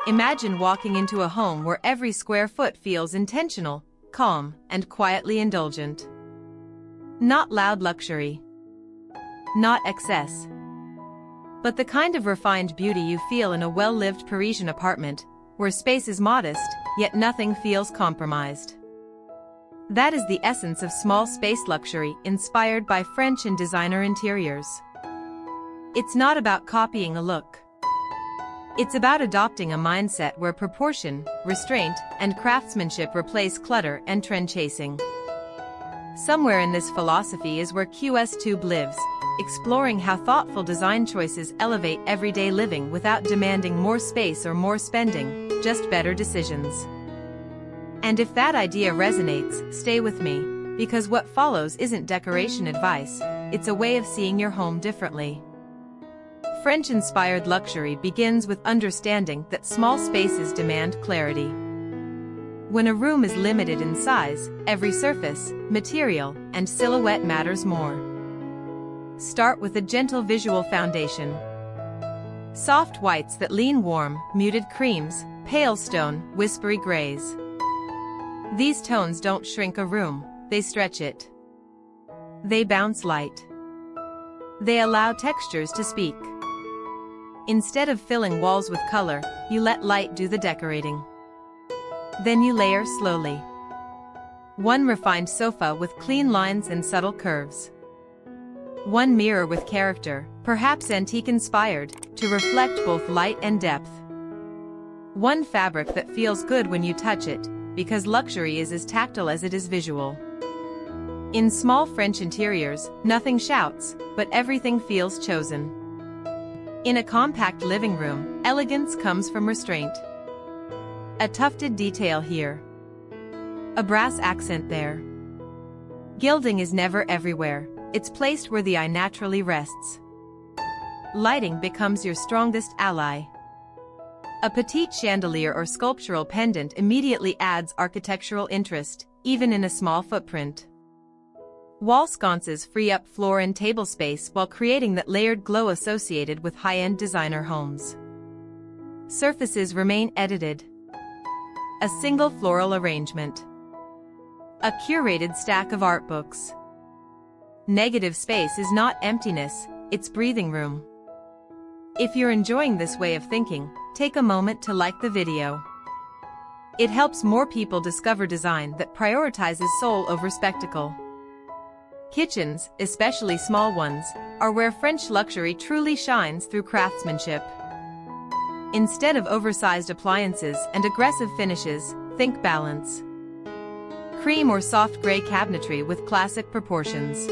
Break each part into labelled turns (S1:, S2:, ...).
S1: Imagine walking into a home where every square foot feels intentional, calm, and quietly indulgent. Not loud luxury. Not excess. But the kind of refined beauty you feel in a well-lived Parisian apartment, where space is modest, yet nothing feels compromised. That is the essence of small space luxury inspired by French and designer interiors. It's not about copying a look. It's about adopting a mindset where proportion, restraint, and craftsmanship replace clutter and trend chasing. Somewhere in this philosophy is where QS lives, exploring how thoughtful design choices elevate everyday living without demanding more space or more spending, just better decisions. And if that idea resonates, stay with me, because what follows isn't decoration advice, it's a way of seeing your home differently. French-inspired luxury begins with understanding that small spaces demand clarity. When a room is limited in size, every surface, material, and silhouette matters more. Start with a gentle visual foundation. Soft whites that lean warm, muted creams, pale stone, whispery grays. These tones don't shrink a room, they stretch it. They bounce light. They allow textures to speak. Instead of filling walls with color, you let light do the decorating. Then you layer slowly. One refined sofa with clean lines and subtle curves. One mirror with character, perhaps antique-inspired, to reflect both light and depth. One fabric that feels good when you touch it, because luxury is as tactile as it is visual. In small French interiors, nothing shouts, but everything feels chosen. In a compact living room, elegance comes from restraint. A tufted detail here. A brass accent there. Gilding is never everywhere, it's placed where the eye naturally rests. Lighting becomes your strongest ally. A petite chandelier or sculptural pendant immediately adds architectural interest, even in a small footprint. Wall sconces free up floor and table space while creating that layered glow associated with high-end designer homes. Surfaces remain edited. A single floral arrangement. A curated stack of art books. Negative space is not emptiness, it's breathing room. If you're enjoying this way of thinking, take a moment to like the video. It helps more people discover design that prioritizes soul over spectacle. Kitchens, especially small ones, are where French luxury truly shines through craftsmanship. Instead of oversized appliances and aggressive finishes, think balance. Cream or soft gray cabinetry with classic proportions.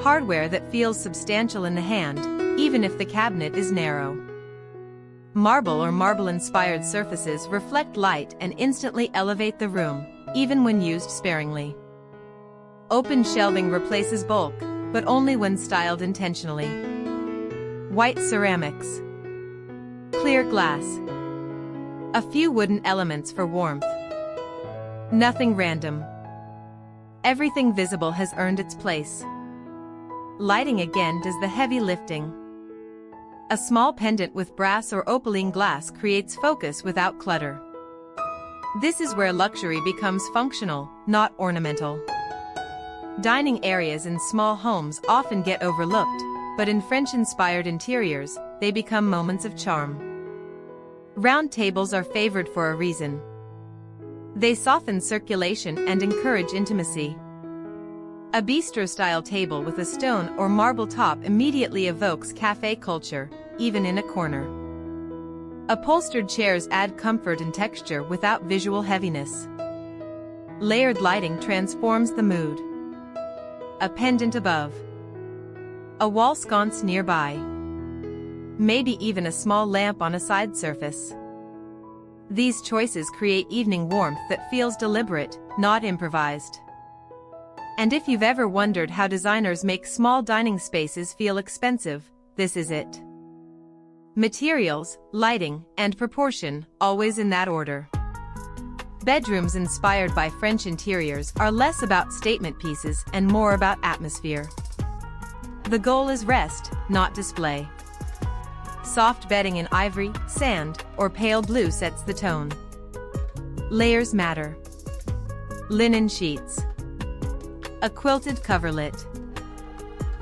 S1: Hardware that feels substantial in the hand, even if the cabinet is narrow. Marble or marble-inspired surfaces reflect light and instantly elevate the room, even when used sparingly. Open shelving replaces bulk, but only when styled intentionally. White ceramics. Clear glass. A few wooden elements for warmth. Nothing random. Everything visible has earned its place. Lighting again does the heavy lifting. A small pendant with brass or opaline glass creates focus without clutter. This is where luxury becomes functional, not ornamental. Dining areas in small homes often get overlooked, but in French-inspired interiors, they become moments of charm. Round tables are favored for a reason. They soften circulation and encourage intimacy. A bistro-style table with a stone or marble top immediately evokes café culture, even in a corner. Upholstered chairs add comfort and texture without visual heaviness. Layered lighting transforms the mood. A pendant above. A wall sconce nearby. Maybe even a small lamp on a side surface. These choices create evening warmth that feels deliberate, not improvised. And if you've ever wondered how designers make small dining spaces feel expensive, this is it. Materials, lighting, and proportion, always in that order. Bedrooms inspired by French interiors are less about statement pieces and more about atmosphere. The goal is rest, not display. Soft bedding in ivory, sand, or pale blue sets the tone. Layers matter. Linen sheets. A quilted coverlet.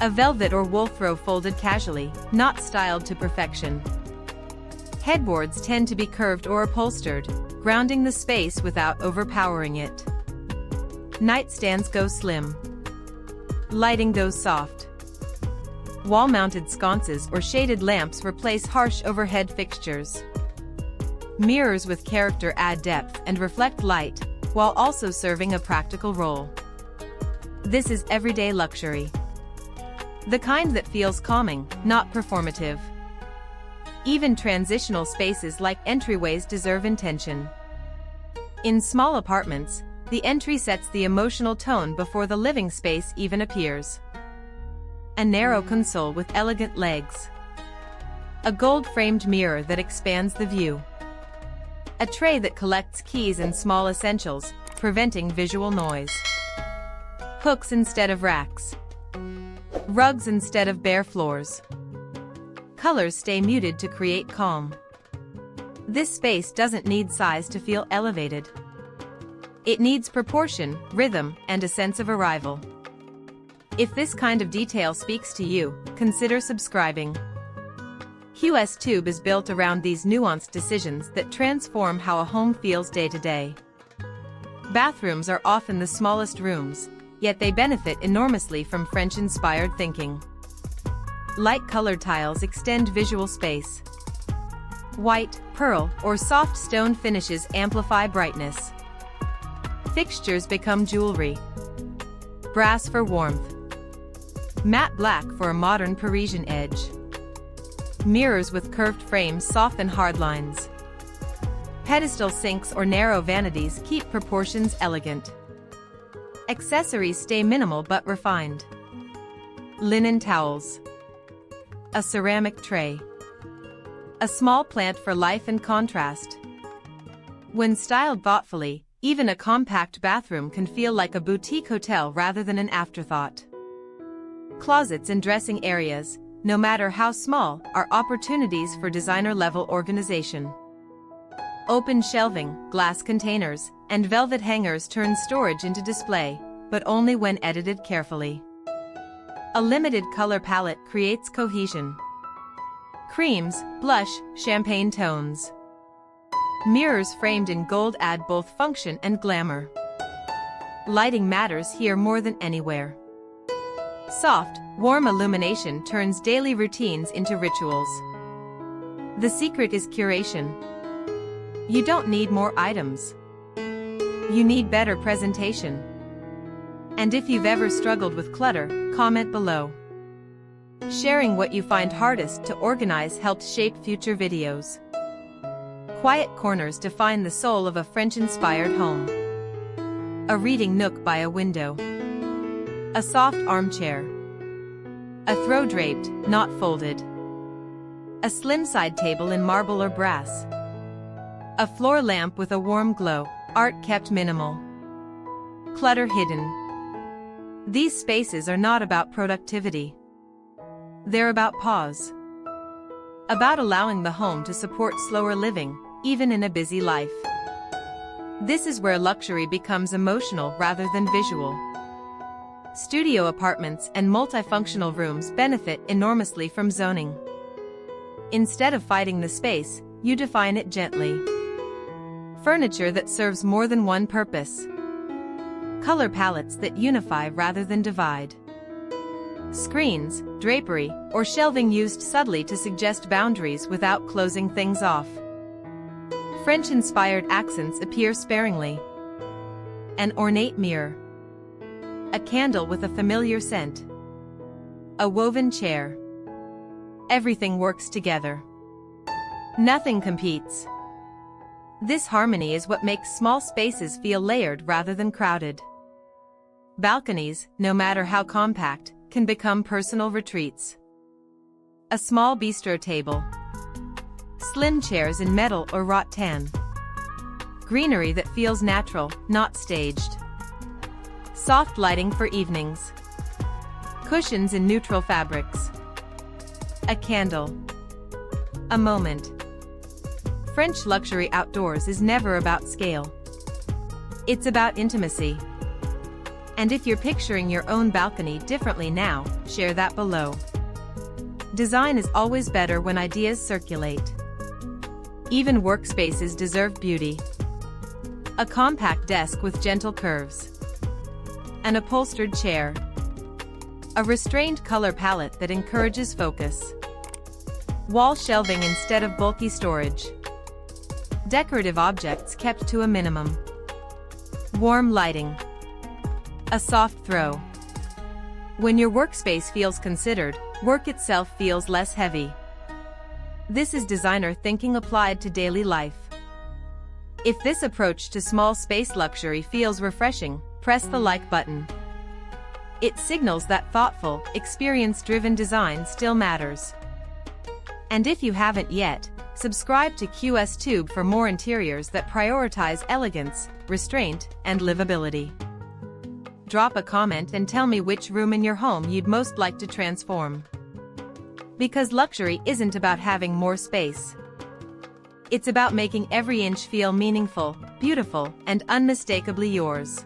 S1: A velvet or wool throw folded casually, not styled to perfection. Headboards tend to be curved or upholstered, grounding the space without overpowering it. Nightstands go slim. Lighting goes soft. Wall-mounted sconces or shaded lamps replace harsh overhead fixtures. Mirrors with character add depth and reflect light, while also serving a practical role. This is everyday luxury. The kind that feels calming, not performative. Even transitional spaces like entryways deserve intention. In small apartments, the entry sets the emotional tone before the living space even appears. A narrow console with elegant legs. A gold-framed mirror that expands the view. A tray that collects keys and small essentials, preventing visual noise. Hooks instead of racks. Rugs instead of bare floors. Colors stay muted to create calm. This space doesn't need size to feel elevated. It needs proportion, rhythm, and a sense of arrival. If this kind of detail speaks to you, consider subscribing. QSTube is built around these nuanced decisions that transform how a home feels day to day. Bathrooms are often the smallest rooms, yet they benefit enormously from French-inspired thinking. Light-colored tiles extend visual space. White, pearl, or soft stone finishes amplify brightness. Fixtures become jewelry. Brass for warmth. Matte black for a modern Parisian edge. Mirrors with curved frames soften hard lines. Pedestal sinks or narrow vanities keep proportions elegant. Accessories stay minimal but refined. Linen towels. A ceramic tray. A small plant for life and contrast. When styled thoughtfully, even a compact bathroom can feel like a boutique hotel rather than an afterthought. Closets and dressing areas, no matter how small, are opportunities for designer-level organization. Open shelving, glass containers, and velvet hangers turn storage into display, but only when edited carefully. A limited color palette creates cohesion. Creams, blush, champagne tones. Mirrors framed in gold add both function and glamour. Lighting matters here more than anywhere. Soft, warm illumination turns daily routines into rituals. The secret is curation. You don't need more items. You need better presentation. And if you've ever struggled with clutter, comment below. Sharing what you find hardest to organize helps shape future videos. Quiet corners define the soul of a French-inspired home. A reading nook by a window. A soft armchair. A throw draped, not folded. A slim side table in marble or brass. A floor lamp with a warm glow, art kept minimal. Clutter hidden. These spaces are not about productivity. They're about pause. About allowing the home to support slower living, even in a busy life. This is where luxury becomes emotional rather than visual. Studio apartments and multifunctional rooms benefit enormously from zoning. Instead of fighting the space, you define it gently. Furniture that serves more than one purpose. Color palettes that unify rather than divide. Screens, drapery, or shelving used subtly to suggest boundaries without closing things off. French-inspired accents appear sparingly. An ornate mirror. A candle with a familiar scent. A woven chair. Everything works together. Nothing competes. This harmony is what makes small spaces feel layered rather than crowded. Balconies, no matter how compact, can become personal retreats. A small bistro table. Slim chairs in metal or wrought tan. Greenery that feels natural, not staged. Soft lighting for evenings. Cushions in neutral fabrics. A candle. A moment. French luxury outdoors is never about scale. It's about intimacy. And if you're picturing your own balcony differently now, share that below. Design is always better when ideas circulate. Even workspaces deserve beauty. A compact desk with gentle curves. An upholstered chair. A restrained color palette that encourages focus. Wall shelving instead of bulky storage. Decorative objects kept to a minimum. Warm lighting. A soft throw. When your workspace feels considered, work itself feels less heavy. This is designer thinking applied to daily life. If this approach to small space luxury feels refreshing, press the like button. It signals that thoughtful, experience-driven design still matters. And if you haven't yet, subscribe to QSTube for more interiors that prioritize elegance, restraint, and livability. Drop a comment and tell me which room in your home you'd most like to transform. Because luxury isn't about having more space. It's about making every inch feel meaningful, beautiful, and unmistakably yours.